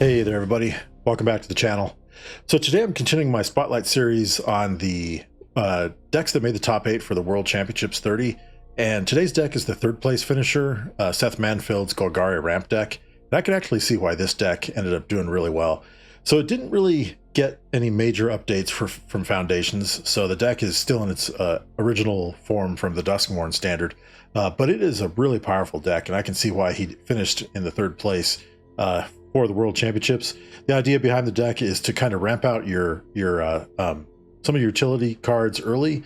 Hey there everybody, welcome back to the channel. So today I'm continuing my spotlight series on the decks that made the top 8 for the World Championships 30, and today's deck is the third place finisher, Seth Manfield's Golgari ramp deck. And I can actually see why this deck ended up doing really well. So it didn't really get any major updates from Foundations, so the deck is still in its original form from the Duskmourn standard, but it is a really powerful deck, and I can see why he finished in the third place for the World Championships. The idea behind the deck is to kind of ramp out your some of your utility cards early,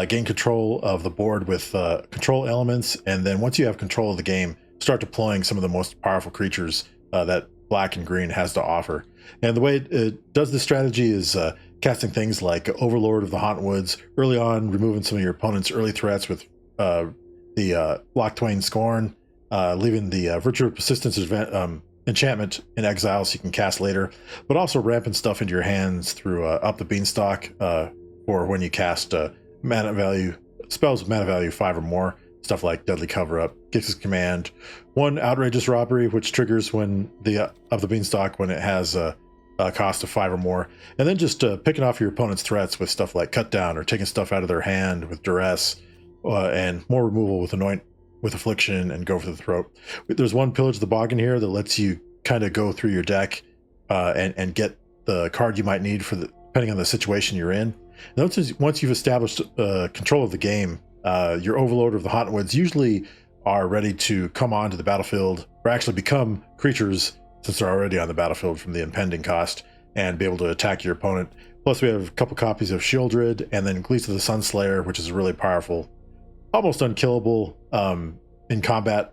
gain control of the board with control elements, and then once you have control of the game, start deploying some of the most powerful creatures that Black and Green has to offer. And the way it does this strategy is casting things like Overlord of the Hauntwoods early on, removing some of your opponent's early threats with the Lock Twain Scorn, leaving the Virtue of Persistence enchantment in exile so you can cast later, but also ramping stuff into your hands through Up the Beanstalk for when you cast mana value spells with mana value 5 or more, stuff like Deadly Cover-Up, Gix's Command, one Outrageous Robbery, which triggers when the Up the Beanstalk when it has a cost of 5 or more, and then just picking off your opponent's threats with stuff like Cut Down or taking stuff out of their hand with Duress, and more removal with Anoint with Affliction and Go for the Throat. There's one Pillage the Bog in here that lets you kind of go through your deck and get the card you might need for depending on the situation you're in. And once you've established control of the game, your Overlord of the Hauntwoods usually are ready to come onto the battlefield, or actually become creatures since they're already on the battlefield from the impending cost, and be able to attack your opponent. Plus we have a couple copies of Shieldred, and then Gleats of the Sunslayer, which is a really powerful, almost unkillable in combat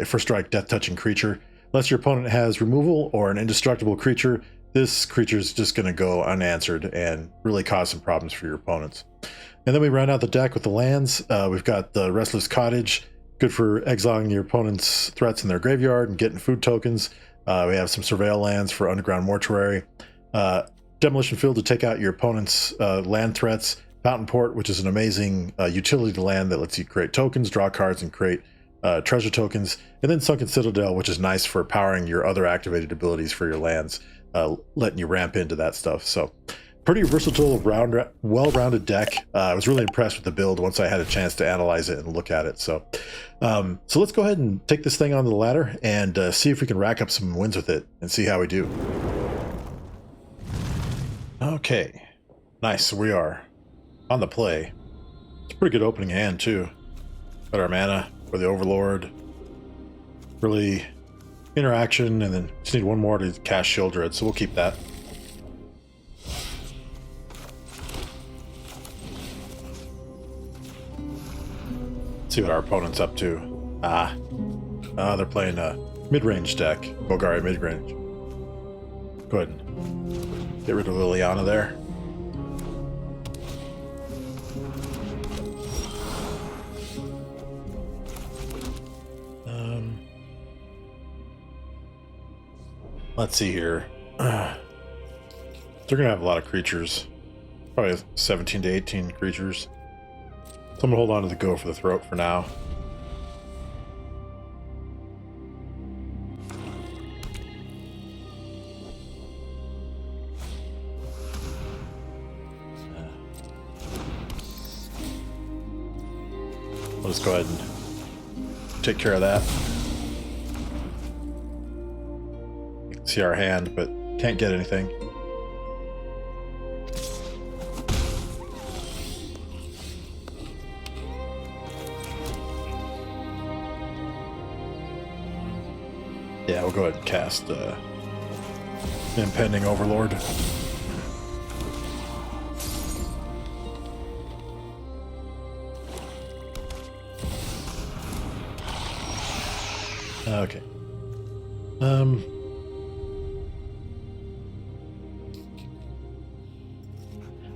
first strike death touching creature. Unless your opponent has removal or an indestructible creature, this creature is just going to go unanswered and really cause some problems for your opponents. And then we round out the deck with the lands. We've got the Restless Cottage, good for exiling your opponent's threats in their graveyard and getting food tokens. We have some Surveil lands for Underground Mortuary, Demolition Field to take out your opponent's land threats, Fountain Port, which is an amazing utility land that lets you create tokens, draw cards, and create treasure tokens, and then Sunken Citadel, which is nice for powering your other activated abilities for your lands, letting you ramp into that stuff. So pretty versatile, well-rounded deck. I was really impressed with the build once I had a chance to analyze it and look at it. So so let's go ahead and take this thing on the ladder and see if we can rack up some wins with it and see how we do. Okay, nice. So we are on the play. It's a pretty good opening hand too. Got our mana for the Overlord, really interaction, and then just need one more to cast Shieldred, so we'll keep that. See what our opponent's up to. They're playing a mid-range deck, Golgari Midrange. Go ahead and get rid of Liliana there. Let's see here. They're gonna have a lot of creatures, probably 17 to 18 creatures. So I'm gonna hold on to the Go for the Throat for now. I'll just go ahead and take care of that. See our hand, but can't get anything. Yeah, we'll go ahead and cast Impending Overlord. Okay.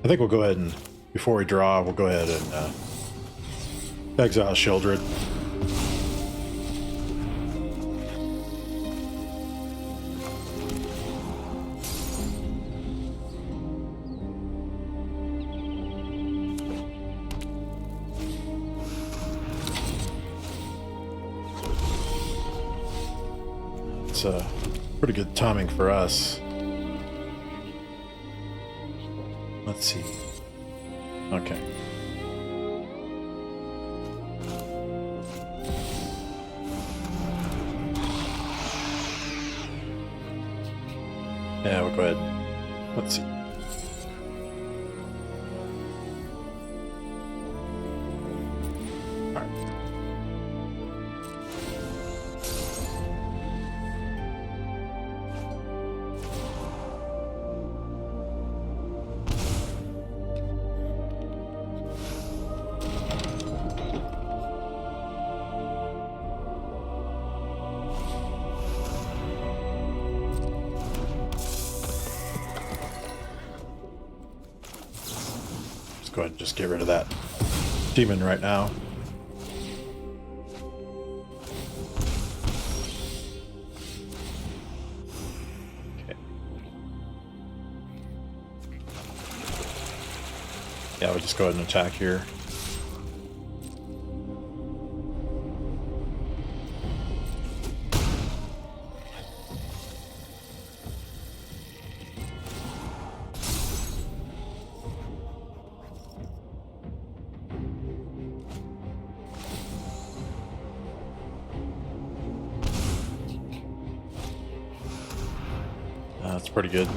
I think we'll go ahead and, before we draw, we'll go ahead and exile Shieldred. Let's Pretty good timing for us. Let's see. Okay. Yeah, we'll go ahead. Let's see. All right. Go ahead and just get rid of that demon right now. Okay. Yeah, we'll just go ahead and attack here. That's pretty good.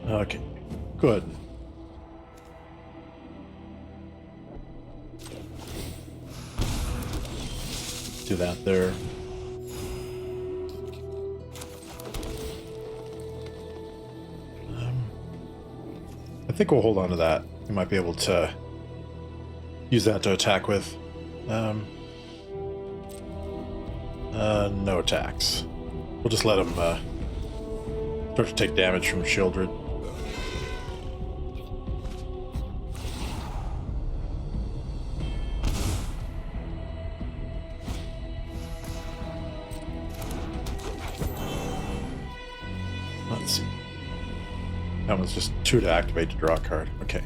Okay, good. Do that there. I think we'll hold on to that. We might be able to use that to attack with. No attacks. We'll just let him start to take damage from Shieldred. Let's see. That was just 2 to activate to draw a card. Okay.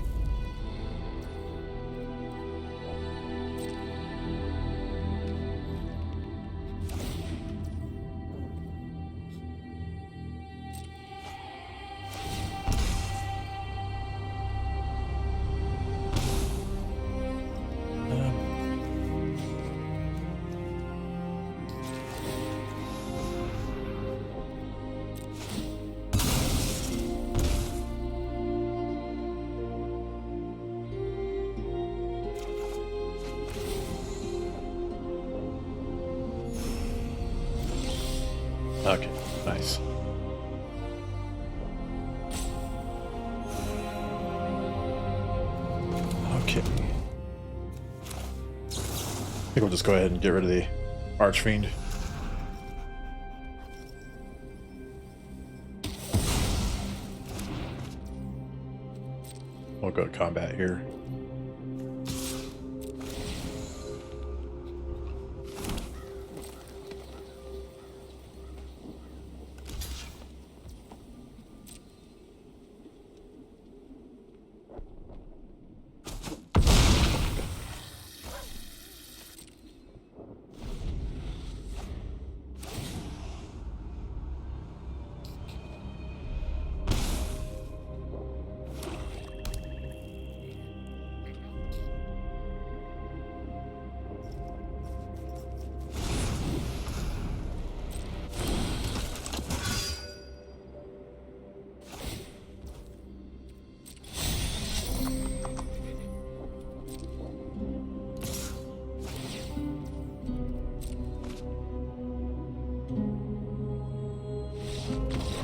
Okay, nice. Okay. I think we'll just go ahead and get rid of the Archfiend. We'll go to combat here.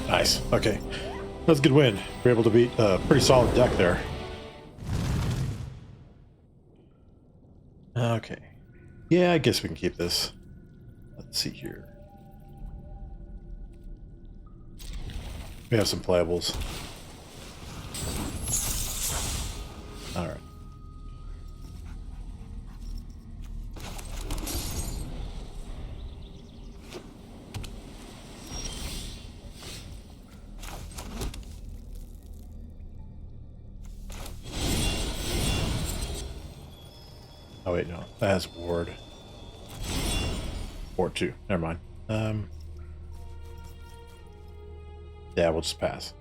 Nice. Okay. That's a good win. We're able to beat a pretty solid deck there. Okay. Yeah, I guess we can keep this. Let's see here. We have some playables. Alright. Oh wait, no, that has ward. Ward 2. Never mind. Yeah, we'll just pass.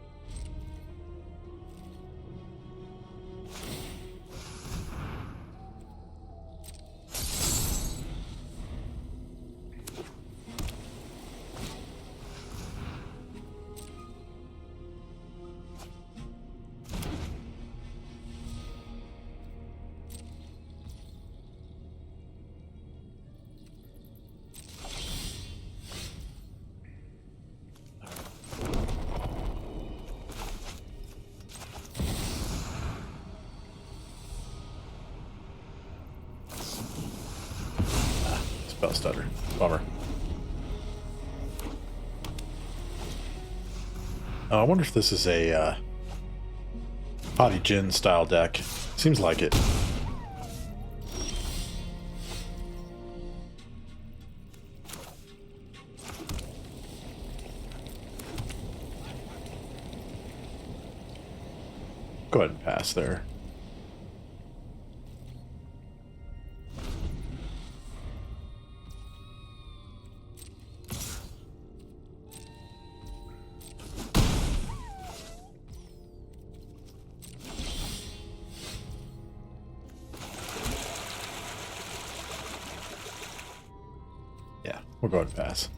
Spell stutter. Bummer. I wonder if this is a Potty Jin style deck. Seems like it. Go ahead and pass there. Yeah, we'll go ahead and pass.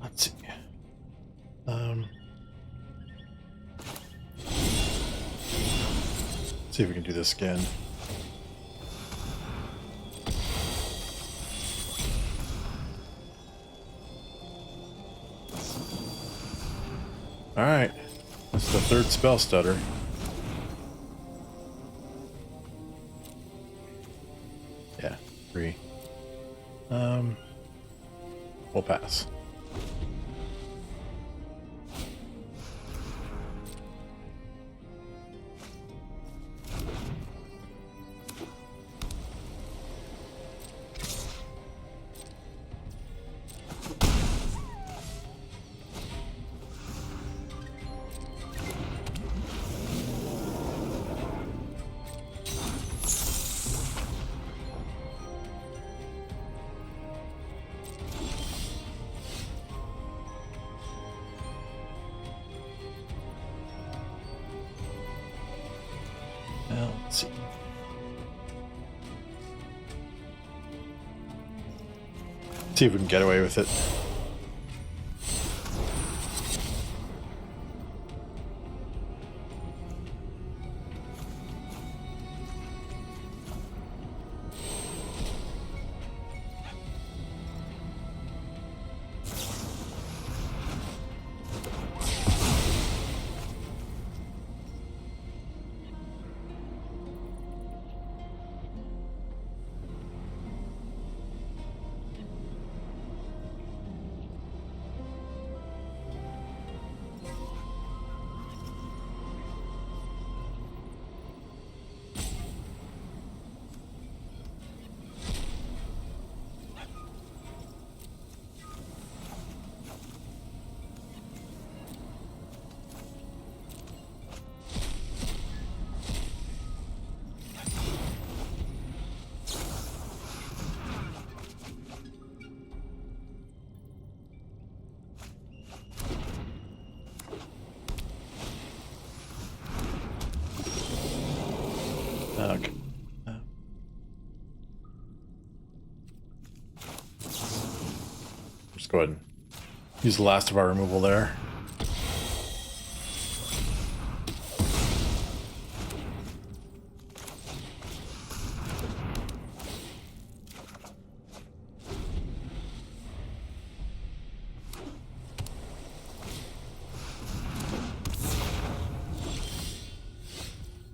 Let's see. See if we can do this again. All right, that's the third spell stutter. Yeah, 3. We'll pass. Well, let's see. See if we can get away with it. Okay. Just go ahead and use the last of our removal there.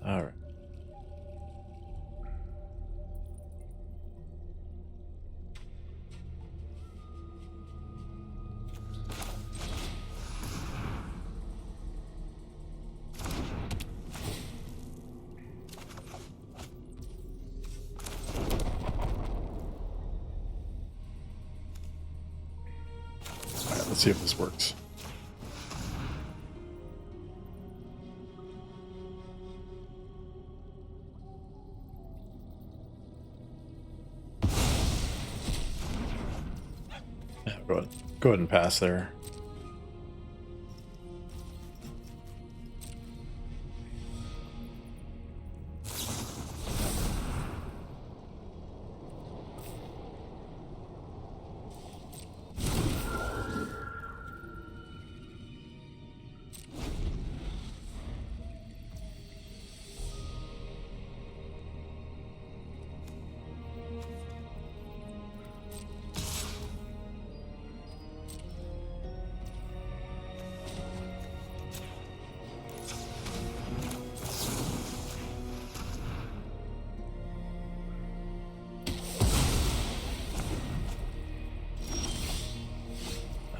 All right. Let's see if this works. Yeah, go ahead and pass there.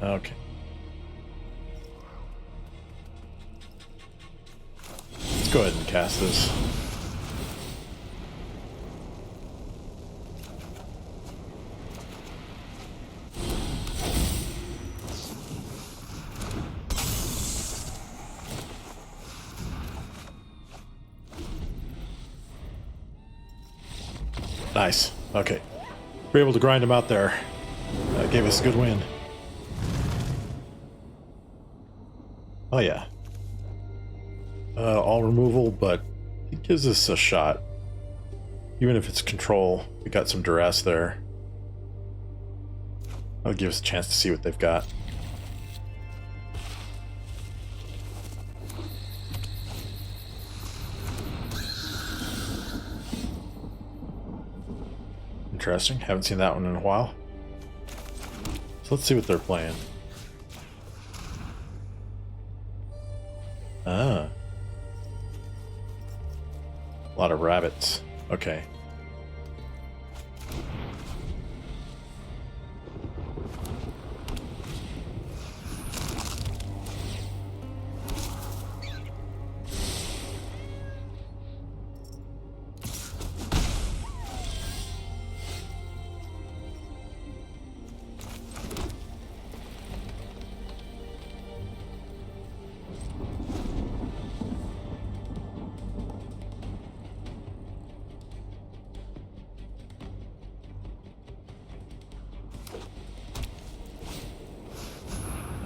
Okay. Let's go ahead and cast this. Nice. Okay. We're able to grind him out there. That gave us a good win. Oh yeah. All removal, but it gives us a shot. Even if it's control, we got some duress there. That'll give us a chance to see what they've got. Interesting. Haven't seen that one in a while. So let's see what they're playing. Ah. A lot of rabbits. Okay.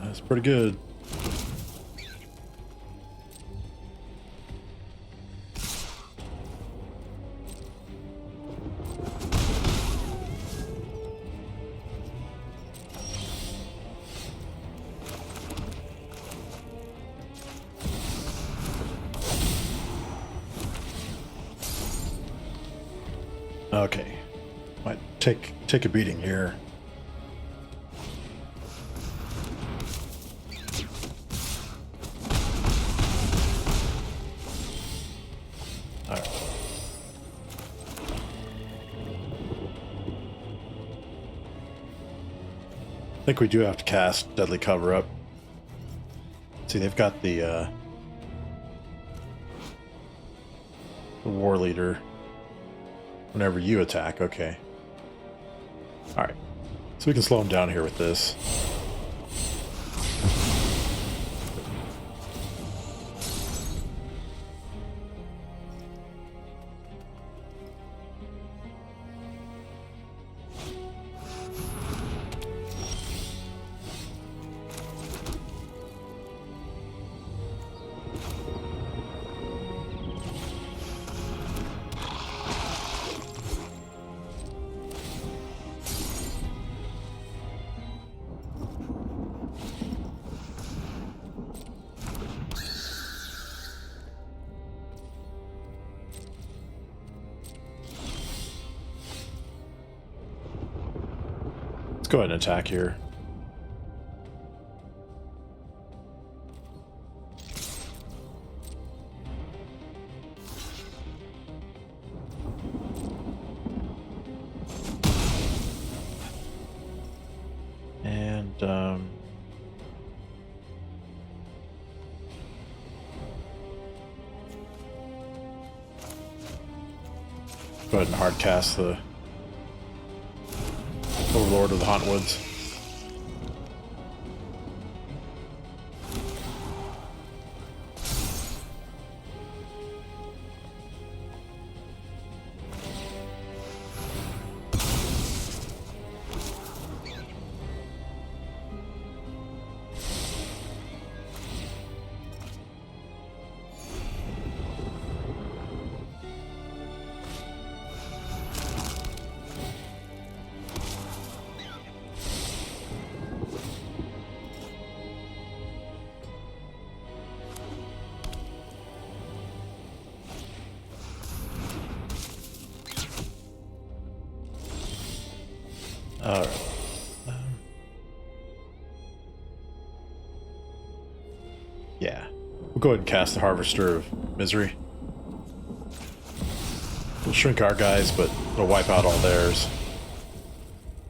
That's pretty good. Okay. Might take a beating here. I think we do have to cast Deadly Cover-Up. See, they've got the War Leader. Whenever you attack, okay. Alright. So we can slow him down here with this. Let's go ahead and attack here. And go ahead and hard cast the Overlord of the Hauntwoods. Alright. Yeah. We'll go ahead and cast the Harvester of Misery. We'll shrink our guys, but it'll wipe out all theirs.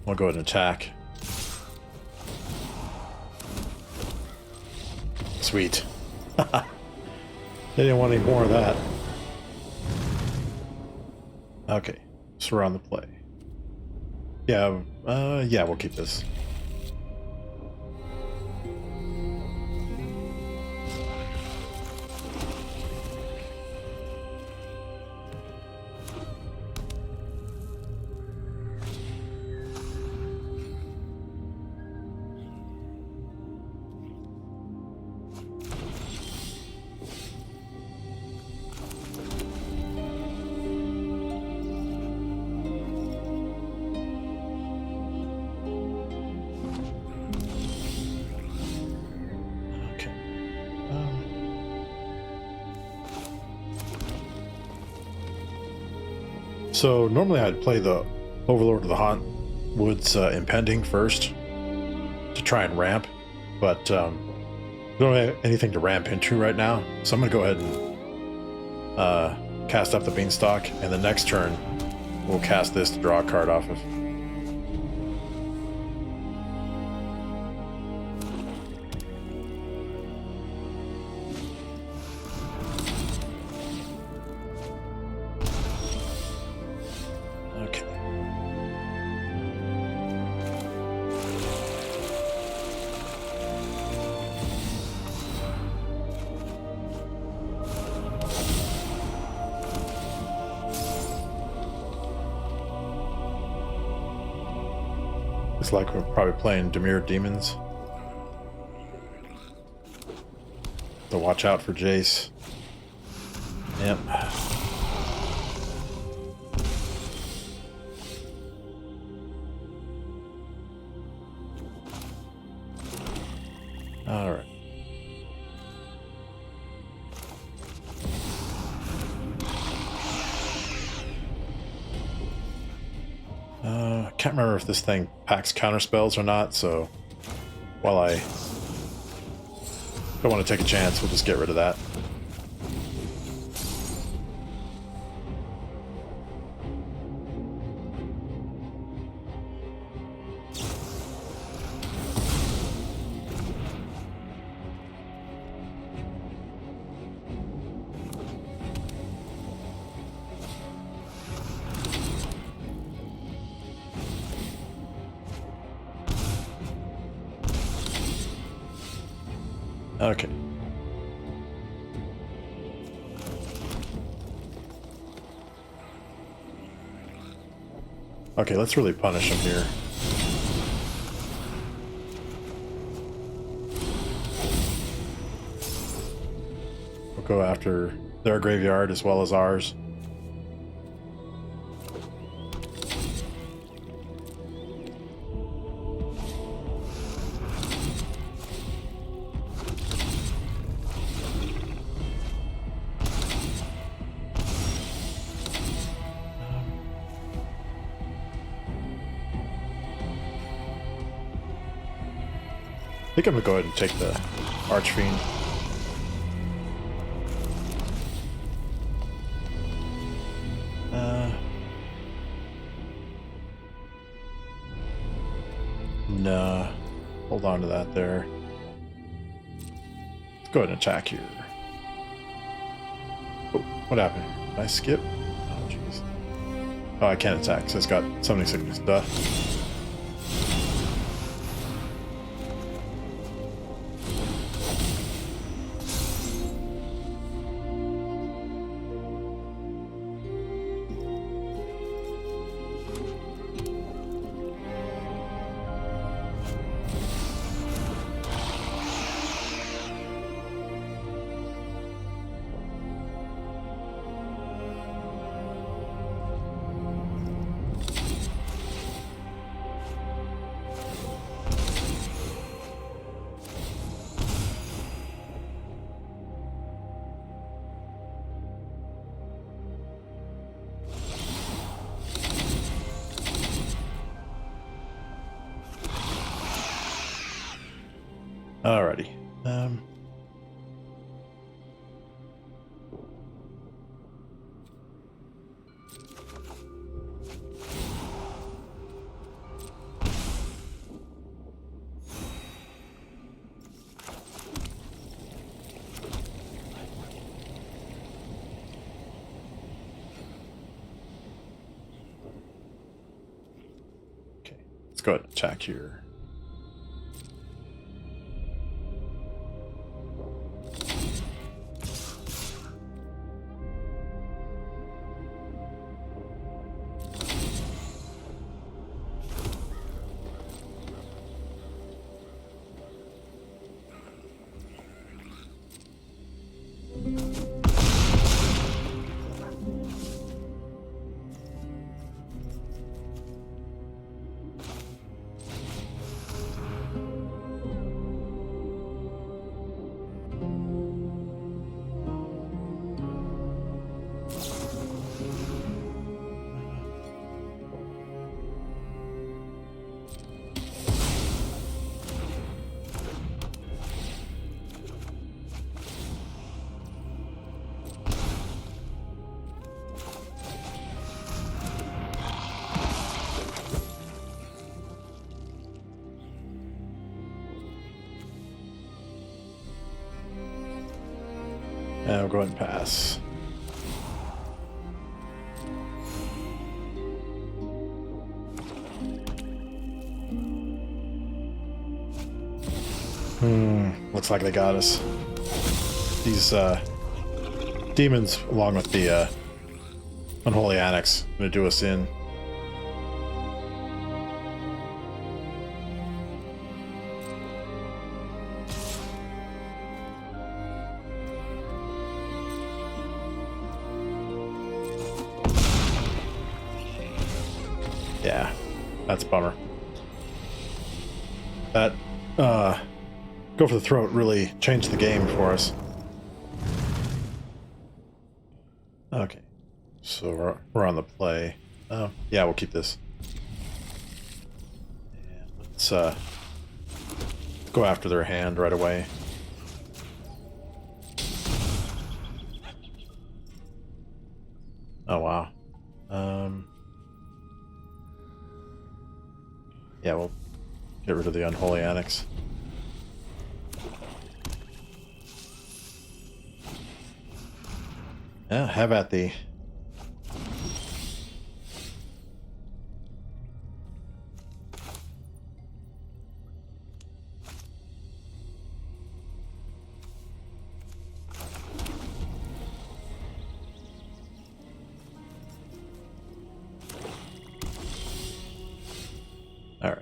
We'll go ahead and attack. Sweet. They didn't want any more of that. Okay, so we're on the play. Yeah, yeah, we'll keep this. So normally I'd play the Overlord of the Haunt Woods Impending first to try and ramp, but we don't have anything to ramp into right now, so I'm going to go ahead and cast up the Beanstalk, and the next turn we'll cast this to draw a card off of. Looks like we're probably playing Dimir Demons. So watch out for Jace. Yep. All right. I can't remember if this thing packs counter spells or not, so while I don't want to take a chance, we'll just get rid of that. Okay. Okay, let's really punish him here. We'll go after their graveyard as well as ours. I think I'm gonna go ahead and take the Archfiend. Nah. Hold on to that there. Let's go ahead and attack here. Oh, what happened? Did I skip? Oh, jeez. Oh, I can't attack, so it's got summoning sickness. Duh. Alrighty. Okay, let's go ahead and attack here. We'll go ahead and pass. Looks like they got us. These demons, along with the unholy annex, gonna do us in. Yeah, that's a bummer. That go for the throat really changed the game for us. Okay, so we're on the play. Yeah, we'll keep this. And let's go after their hand right away. Oh wow. Yeah, we'll get rid of the unholy annex. Yeah, have at thee. All right.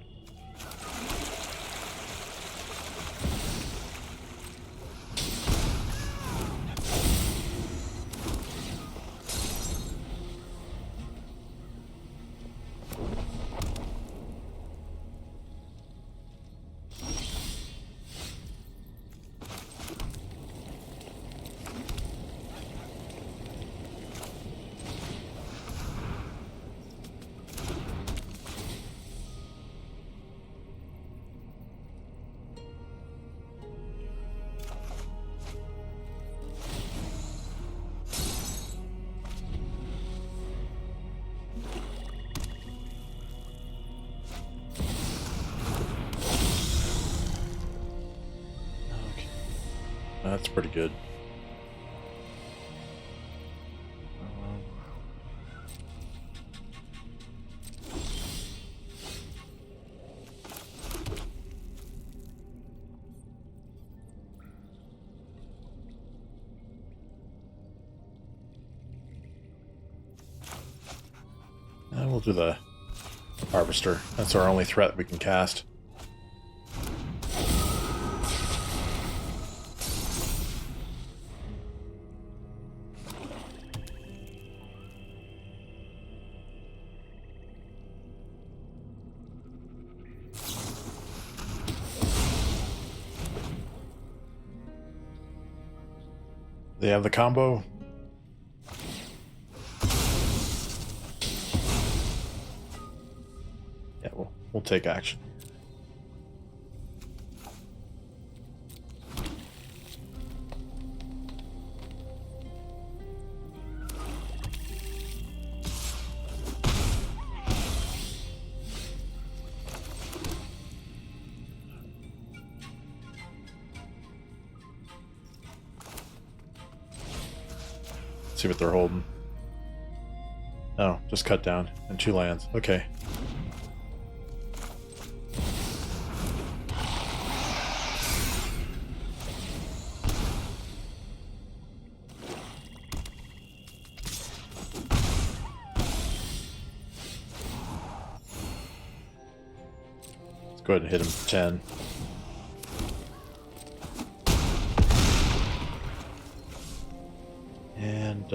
That's pretty good. We'll do the Harvester. That's our only threat we can cast. They have the combo. Yeah, we'll take action. see what they're holding. Oh, just cut down and 2 lands. Okay. Let's go ahead and hit him for 10. And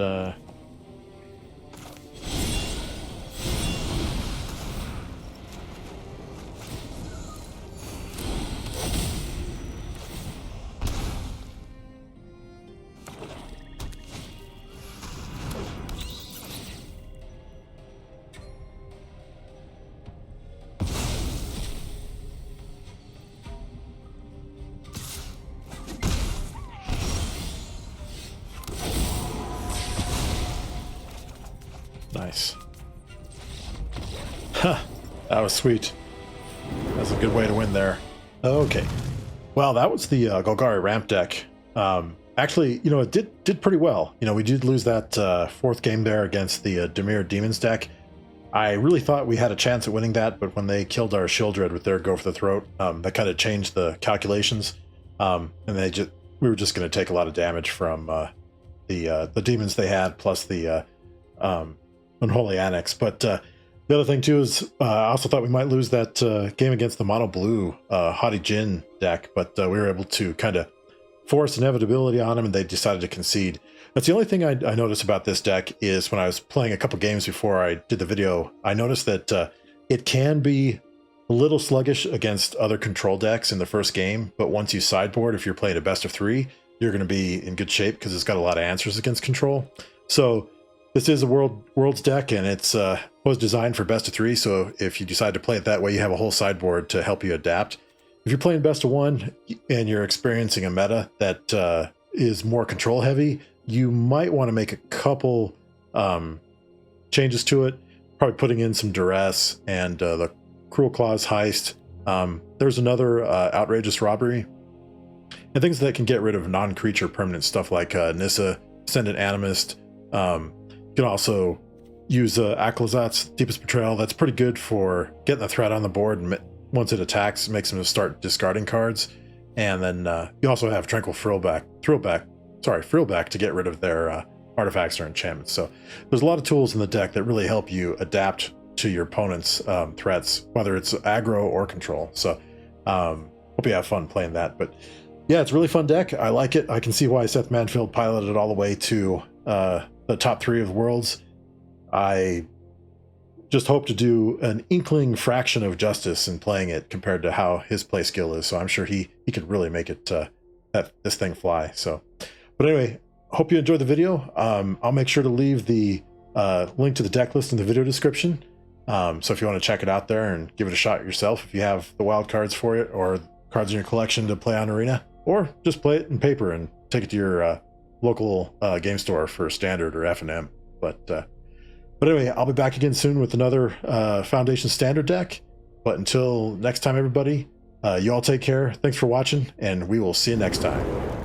nice. Huh, that was sweet. That's a good way to win there. Okay. Well, that was the Golgari ramp deck. Actually, you know, it did pretty well. You know, we did lose that 4th game there against the Dimir Demons deck. I really thought we had a chance at winning that, but when they killed our Shieldred with their Go for the Throat, that kind of changed the calculations. And we were just going to take a lot of damage from the demons they had, plus the Unholy Annex. But the other thing too is I also thought we might lose that game against the mono blue Haughty Jin deck, but we were able to kind of force inevitability on them, and they decided to concede. That's the only thing I noticed about this deck is when I was playing a couple games before I did the video, I noticed that it can be a little sluggish against other control decks in the first game, but once you sideboard, if you're playing a best of 3, you're going to be in good shape because it's got a lot of answers against control. So this is a Worlds deck, and it's was designed for best of 3, so if you decide to play it that way, you have a whole sideboard to help you adapt. If you're playing best of 1 and you're experiencing a meta that is more control heavy, you might want to make a couple changes to it, probably putting in some duress and the Cruel Claws heist. There's another outrageous robbery, and things that can get rid of non-creature permanent stuff like Nissa, Ascendant Animist. You can also use Aklazat's Deepest Betrayal. That's pretty good for getting the threat on the board, and once it attacks, it makes them start discarding cards. And then you also have Tranquil Frillback to get rid of their artifacts or enchantments. So there's a lot of tools in the deck that really help you adapt to your opponent's threats, whether it's aggro or control. So hope you have fun playing that. But yeah, it's a really fun deck. I like it. I can see why Seth Manfield piloted it all the way to the top 3 of Worlds. I just hope to do an inkling fraction of justice in playing it compared to how his play skill is. So I'm sure he could really make it this thing fly. So, but anyway, hope you enjoyed the video. I'll make sure to leave the link to the deck list in the video description. So if you want to check it out there and give it a shot yourself, if you have the wild cards for it or cards in your collection to play on Arena, or just play it in paper and take it to your local game store for Standard or F&M. But anyway, I'll be back again soon with another Foundations Standard deck. But until next time, everybody, you all take care. Thanks for watching, and we will see you next time.